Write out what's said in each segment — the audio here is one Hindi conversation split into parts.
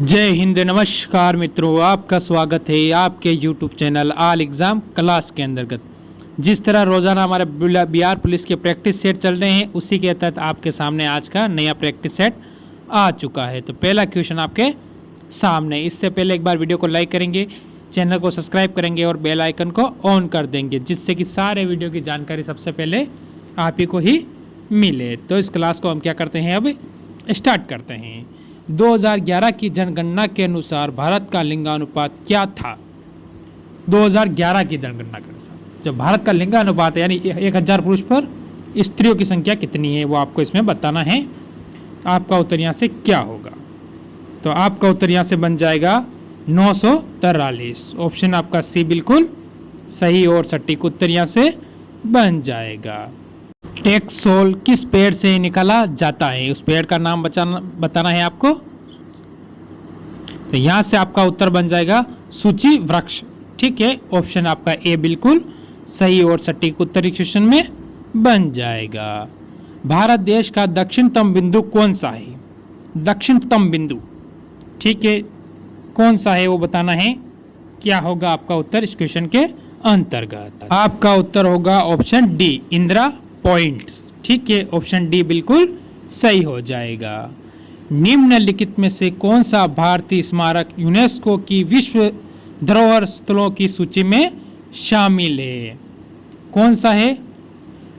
जय हिंद, नमस्कार मित्रों, आपका स्वागत है आपके YouTube channel all exam class के अंतर्गत। जिस तरह रोज़ाना हमारे बिहार पुलिस के प्रैक्टिस सेट चल रहे हैं, उसी के तहत आपके सामने आज का नया प्रैक्टिस सेट आ चुका है। तो पहला क्वेश्चन आपके सामने। इससे पहले एक बार वीडियो को लाइक करेंगे, चैनल को सब्सक्राइब करेंगे और बेल आइकन को ऑन कर देंगे, जिससे कि सारे वीडियो की जानकारी सबसे पहले आप ही को ही मिले। तो इस क्लास को हम क्या करते हैं, अब स्टार्ट करते हैं। 2011 की जनगणना के अनुसार भारत का लिंगानुपात क्या था? 2011 की जनगणना के अनुसार जो भारत का लिंगानुपात है, यानी 1000 पुरुष पर स्त्रियों की संख्या कितनी है, वो आपको इसमें बताना है। आपका उत्तर यहाँ से क्या होगा? तो आपका उत्तर यहाँ से बन जाएगा 943। ऑप्शन आपका सी बिल्कुल सही और सटीक उत्तर यहाँ से बन जाएगा। टेक्सोल किस पेड़ से निकाला जाता है? उस पेड़ का नाम बताना है आपको। तो यहां से आपका उत्तर बन जाएगा सूची वृक्ष। ठीक है, ऑप्शन आपका ए बिल्कुल सही और सटीक उत्तर क्वेश्चन में बन जाएगा। भारत देश का दक्षिणतम बिंदु कौन सा है? दक्षिणतम बिंदु, ठीक है, कौन सा है वो बताना है। क्या होगा आपका उत्तर इस क्वेश्चन के अंतर्गत? आपका उत्तर होगा ऑप्शन डी, इंदिरा पॉइंट्स। ठीक है, ऑप्शन डी बिल्कुल सही हो जाएगा। निम्नलिखित में से कौन सा भारतीय स्मारक यूनेस्को की विश्व धरोहर स्थलों की सूची में शामिल है? कौन सा है?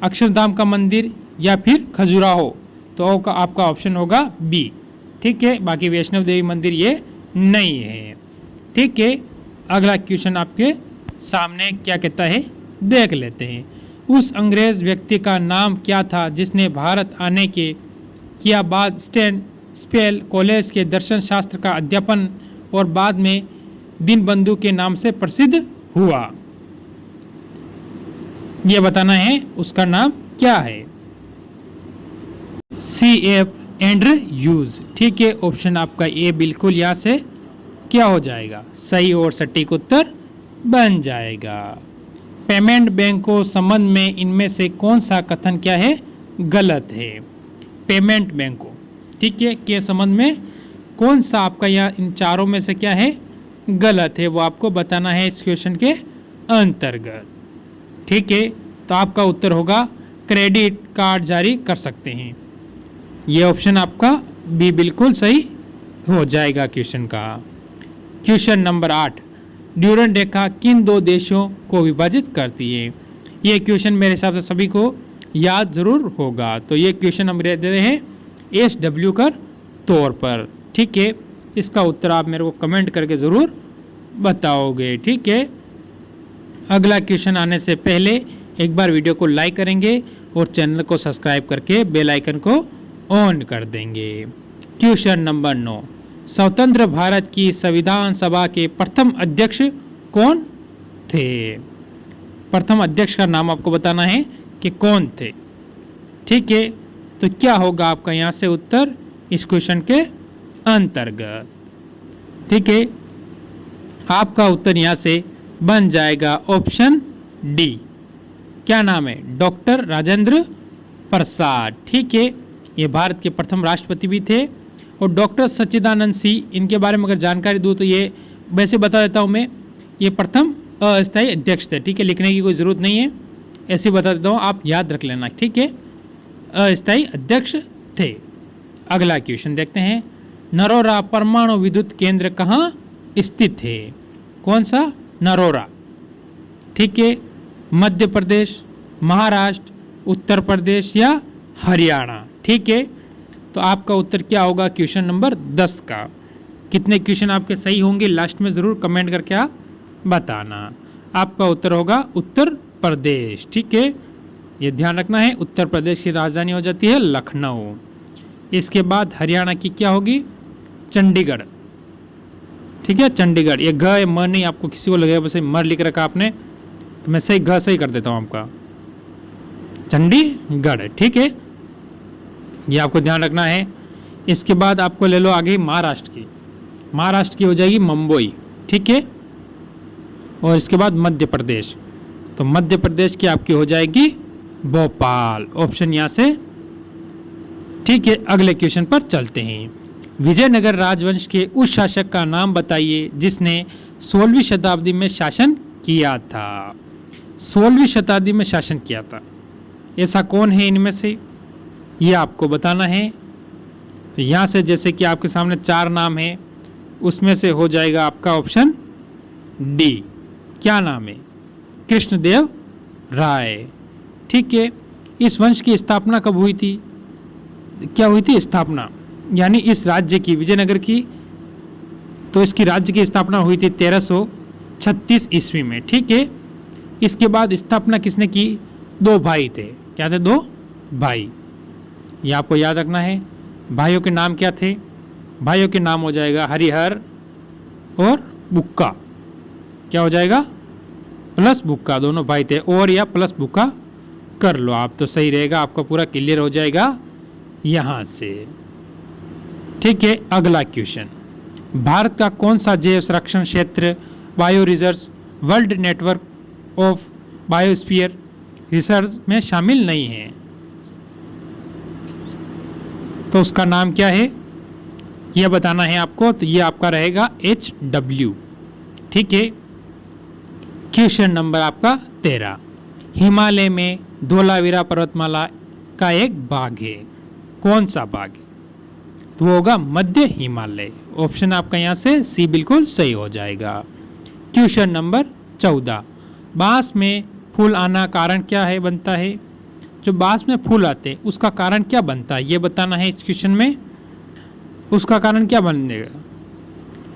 अक्षरधाम का मंदिर या फिर खजुराहो? तो आपका ऑप्शन होगा बी। ठीक है, बाकी वैष्णव देवी मंदिर ये नहीं है। ठीक है, अगला क्वेश्चन आपके सामने क्या कहता है देख लेते हैं। उस अंग्रेज व्यक्ति का नाम क्या था जिसने भारत आने के किया बाद स्पेल कॉलेज के दर्शन शास्त्र का अध्यापन और बाद में दीनबंधु के नाम से प्रसिद्ध हुआ? यह बताना है उसका नाम क्या है। C.F. एंड्रयूज। ठीक है, ऑप्शन आपका ए बिल्कुल यहाँ से क्या हो जाएगा, सही और सटीक उत्तर बन जाएगा। पेमेंट बैंकों संबंध में इनमें से कौन सा कथन क्या है गलत है? पेमेंट बैंकों, ठीक है, के संबंध में कौन सा आपका यहाँ इन चारों में से क्या है गलत है, वो आपको बताना है इस क्वेश्चन के अंतर्गत। ठीक है, तो आपका उत्तर होगा क्रेडिट कार्ड जारी कर सकते हैं। ये ऑप्शन आपका बी बिल्कुल सही हो जाएगा क्वेश्चन का। क्वेश्चन नंबर 8, ड्यूरेंट रेखा किन दो देशों को विभाजित करती है? ये क्वेश्चन मेरे हिसाब से सभी को याद जरूर होगा। तो ये क्वेश्चन हम दे रहे हैं SW कर तौर पर। ठीक है, इसका उत्तर आप मेरे को कमेंट करके ज़रूर बताओगे। ठीक है, अगला क्वेश्चन आने से पहले एक बार वीडियो को लाइक करेंगे और चैनल को सब्सक्राइब करके बेल आइकन को ऑन कर देंगे। क्वेश्चन नंबर 9, स्वतंत्र भारत की संविधान सभा के प्रथम अध्यक्ष कौन थे? प्रथम अध्यक्ष का नाम आपको बताना है कि कौन थे। ठीक है, तो क्या होगा आपका यहाँ से उत्तर इस क्वेश्चन के अंतर्गत? ठीक है, आपका उत्तर यहाँ से बन जाएगा ऑप्शन डी। क्या नाम है? डॉक्टर राजेंद्र प्रसाद। ठीक है, ये भारत के प्रथम राष्ट्रपति भी थे। और डॉक्टर सच्चिदानंद सिंह, इनके बारे में अगर जानकारी दूँ तो ये वैसे बता देता हूँ मैं, ये प्रथम अस्थायी अध्यक्ष थे। ठीक है, लिखने की कोई ज़रूरत नहीं है, ऐसे बता देता हूँ, आप याद रख लेना। ठीक है, अस्थायी अध्यक्ष थे। अगला क्वेश्चन देखते हैं। नरोरा परमाणु विद्युत केंद्र कहाँ स्थित है? कौन सा? नरोरा। ठीक है, मध्य प्रदेश, महाराष्ट्र, उत्तर प्रदेश या हरियाणा? ठीक है, तो आपका उत्तर क्या होगा क्वेश्चन नंबर 10 का? कितने क्वेश्चन आपके सही होंगे लास्ट में ज़रूर कमेंट करके आप बताना। आपका उत्तर होगा उत्तर प्रदेश। ठीक है, ये ध्यान रखना है, उत्तर प्रदेश की राजधानी हो जाती है लखनऊ। इसके बाद हरियाणा की क्या होगी? चंडीगढ़। ठीक है, चंडीगढ़। ये घ म नहीं आपको किसी को लगेगा बस मर लिख रखा आपने, तो मैं सही घ सही कर देता हूँ आपका, चंडीगढ़। ठीक है, ये आपको ध्यान रखना है। इसके बाद आपको ले लो आगे महाराष्ट्र की। महाराष्ट्र की हो जाएगी मुंबई। ठीक है, और इसके बाद मध्य प्रदेश, तो मध्य प्रदेश की आपकी हो जाएगी भोपाल। ऑप्शन यहाँ से ठीक है, अगले क्वेश्चन पर चलते हैं। विजयनगर राजवंश के उस शासक का नाम बताइए जिसने 16वीं शताब्दी में शासन किया था। 16वीं शताब्दी में शासन किया था, ऐसा कौन है इनमें से, ये आपको बताना है। तो यहाँ से जैसे कि आपके सामने 4 नाम है, उसमें से हो जाएगा आपका ऑप्शन डी। क्या नाम है? कृष्णदेव राय। ठीक है। इस वंश की स्थापना कब हुई थी? क्या हुई थी स्थापना, यानी इस राज्य की, विजयनगर की, तो इसकी राज्य की स्थापना हुई थी 1336 ईस्वी में। ठीक है। इसके बाद स्थापना किसने की? 2 भाई थे। क्या थे? 2 भाई। ये आपको याद रखना है। भाइयों के नाम क्या थे? भाइयों के नाम हो जाएगा हरिहर और बुक्का। क्या हो जाएगा? प्लस बुक्का। दोनों भाई थे, और या प्लस बुक्का कर लो आप तो सही रहेगा, आपका पूरा क्लियर हो जाएगा यहाँ से। ठीक है। अगला क्वेश्चन, भारत का कौन सा जैव संरक्षण क्षेत्र bio reserve world network of biosphere research में शामिल नहीं है? तो उसका नाम क्या है, यह बताना है आपको। तो ये आपका रहेगा HW। ठीक है। क्वेश्चन नंबर आपका 13, हिमालय में धौलावीरा पर्वतमाला का एक भाग है, कौन सा भाग है? तो वो होगा मध्य हिमालय। ऑप्शन आपका यहाँ से सी बिल्कुल सही हो जाएगा। क्वेश्चन नंबर 14, बांस में फूल आना कारण क्या है बनता है? जो बांस में फूल आते हैं उसका कारण क्या बनता है, ये बताना है इस क्वेश्चन में। उसका कारण क्या बनेगा,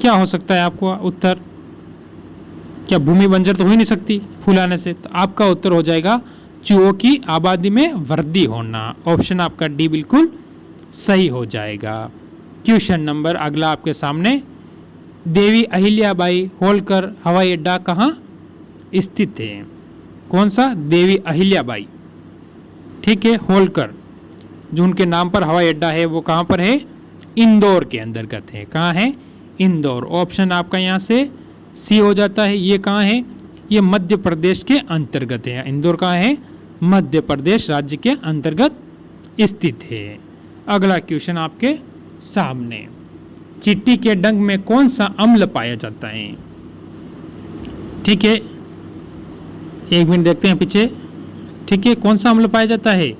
क्या हो सकता है आपको उत्तर? क्या भूमि बंजर तो हो ही नहीं सकती फूल आने से? तो आपका उत्तर हो जाएगा चूहों की आबादी में वृद्धि होना। ऑप्शन आपका डी बिल्कुल सही हो जाएगा। क्वेश्चन नंबर अगला आपके सामने, देवी अहिल्याबाई होलकर हवाई अड्डा कहाँ स्थित है? कौन सा? देवी अहिल्याबाई। ठीक है। होलकर जो उनके नाम पर हवाई अड्डा है वो कहाँ पर है? इंदौर के अंतर्गत है। कहाँ है? इंदौर। ऑप्शन आपका यहाँ से सी हो जाता है। ये कहाँ है? ये मध्य प्रदेश के अंतर्गत है। इंदौर कहाँ है? मध्य प्रदेश राज्य के अंतर्गत स्थित है। अगला क्वेश्चन आपके सामने, चींटी के डंक में कौन सा अम्ल पाया जाता है? ठीक है। 1 मिनट देखते हैं पीछे। ठीक है। कौन सा अम्ल पाया जाता है?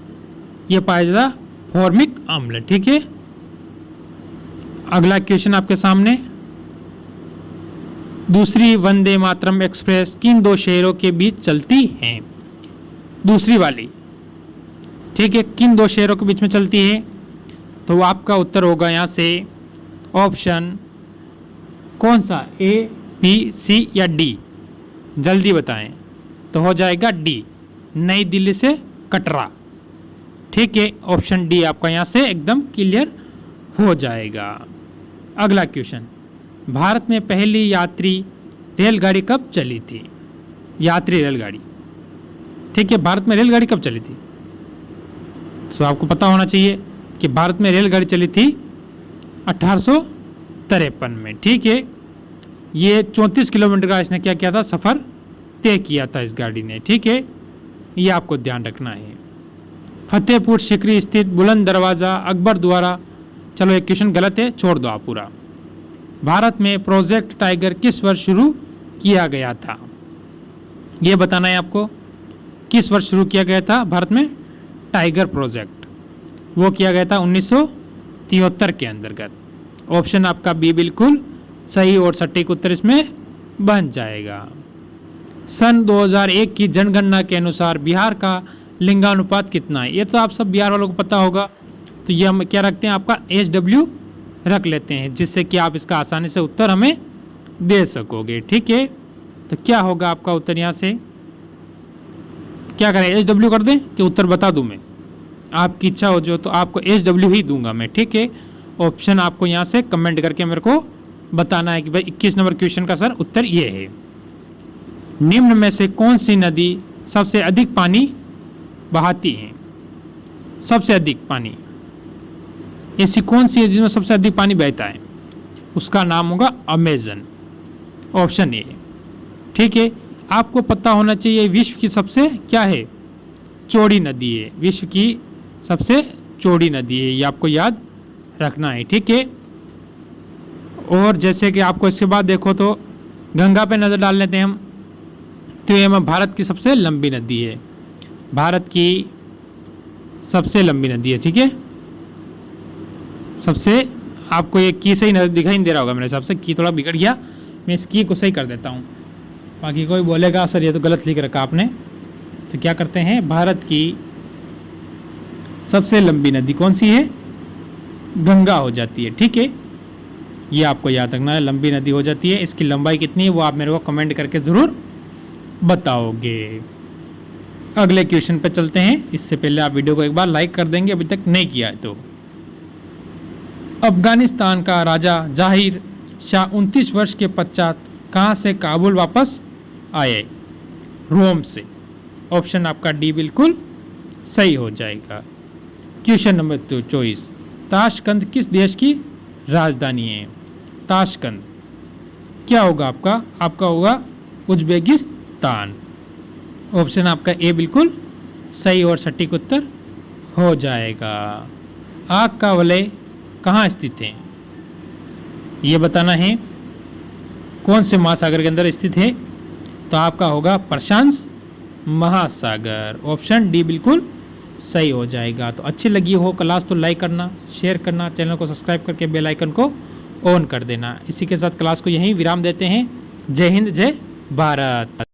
यह पाया जाता फॉर्मिक अम्ल। ठीक है। अगला क्वेश्चन आपके सामने, दूसरी वंदे मातरम एक्सप्रेस किन 2 शहरों के बीच चलती है? दूसरी वाली। ठीक है। किन 2 शहरों के बीच में चलती है? तो आपका उत्तर होगा यहाँ से ऑप्शन कौन सा, A, B, C या D? जल्दी बताएं। तो हो जाएगा डी, नई दिल्ली से कटरा। ठीक है। ऑप्शन डी आपका यहाँ से एकदम क्लियर हो जाएगा। अगला क्वेश्चन, भारत में पहली यात्री रेलगाड़ी कब चली थी? यात्री रेलगाड़ी। ठीक है। भारत में रेलगाड़ी कब चली थी? तो आपको पता होना चाहिए कि भारत में रेलगाड़ी चली थी 1853 में। ठीक है। ये 34 किलोमीटर का इसने क्या किया था, सफ़र तय किया था इस गाड़ी ने। ठीक है। ये आपको ध्यान रखना है। फतेहपुर सिकरी स्थित बुलंद दरवाज़ा अकबर द्वारा, चलो एक क्वेश्चन गलत है, छोड़ दो आप पूरा। भारत में प्रोजेक्ट टाइगर किस वर्ष शुरू किया गया था? ये बताना है आपको, किस वर्ष शुरू किया गया था भारत में टाइगर प्रोजेक्ट? वो किया गया था 1973 के अंतर्गत। ऑप्शन आपका बी बिल्कुल सही और सटीक उत्तर इसमें बन जाएगा। सन 2001 की जनगणना के अनुसार बिहार का लिंगानुपात कितना है? ये तो आप सब बिहार वालों को पता होगा। तो ये हम क्या रखते हैं, आपका HW रख लेते हैं, जिससे कि आप इसका आसानी से उत्तर हमें दे सकोगे। ठीक है। तो क्या होगा आपका उत्तर? यहाँ से क्या करें, HW कर दें कि उत्तर बता दूं मैं? आपकी इच्छा हो जो तो आपको HW ही दूंगा मैं। ठीक है। ऑप्शन आपको यहाँ से कमेंट करके मेरे को बताना है कि भाई 21 नंबर क्वेश्चन का सर उत्तर ये है। निम्न में से कौन सी नदी सबसे अधिक पानी बहाती है? सबसे अधिक पानी, ऐसी कौन सी है जिसमें सबसे अधिक पानी बहता है? उसका नाम होगा अमेजन। Option A. ठीक है। आपको पता होना चाहिए विश्व की सबसे क्या है, चौड़ी नदी है। विश्व की सबसे चौड़ी नदी है, ये आपको याद रखना है। ठीक है। और जैसे कि आपको इसके बाद देखो तो गंगा पे नज़र डाल लेते हैं हम, तो ये भारत की सबसे लंबी नदी है, भारत की सबसे लंबी नदी है, ठीक है। सबसे, आपको ये की सही दिखाई नहीं दे रहा होगा मेरे हिसाब से, की थोड़ा बिगड़ गया, मैं इस की को सही कर देता हूँ, बाकी कोई बोलेगा सर ये तो गलत लिख रखा आपने। तो क्या करते हैं, भारत की सबसे लंबी नदी कौन सी है, गंगा हो जाती है, ठीक है। ये आपको याद रखना है, लंबी नदी हो जाती है। इसकी लंबाई कितनी है वो आप मेरे को कमेंट करके ज़रूर बताओगे। अगले क्वेश्चन पे चलते हैं, इससे पहले आप वीडियो को एक बार लाइक कर देंगे अभी तक नहीं किया है तो। अफगानिस्तान का राजा जाहिर शाह 29 वर्ष के पश्चात कहाँ से काबुल वापस आए, रोम से। ऑप्शन आपका डी बिल्कुल सही हो जाएगा। क्वेश्चन नंबर 24, ताशकंद किस देश की राजधानी है, ताशकंद क्या होगा आपका, आपका होगा उज्बेकिस्तान। ऑप्शन आपका ए बिल्कुल सही और सटीक उत्तर हो जाएगा। आग का वलय कहाँ स्थित है, ये बताना है, कौन से महासागर के अंदर स्थित है, तो आपका होगा प्रशांत महासागर। ऑप्शन डी बिल्कुल सही हो जाएगा। तो अच्छी लगी हो क्लास तो लाइक करना, शेयर करना, चैनल को सब्सक्राइब करके बेल आइकन को ऑन कर देना। इसी के साथ क्लास को यहीं विराम देते हैं। जय हिंद, जय भारत।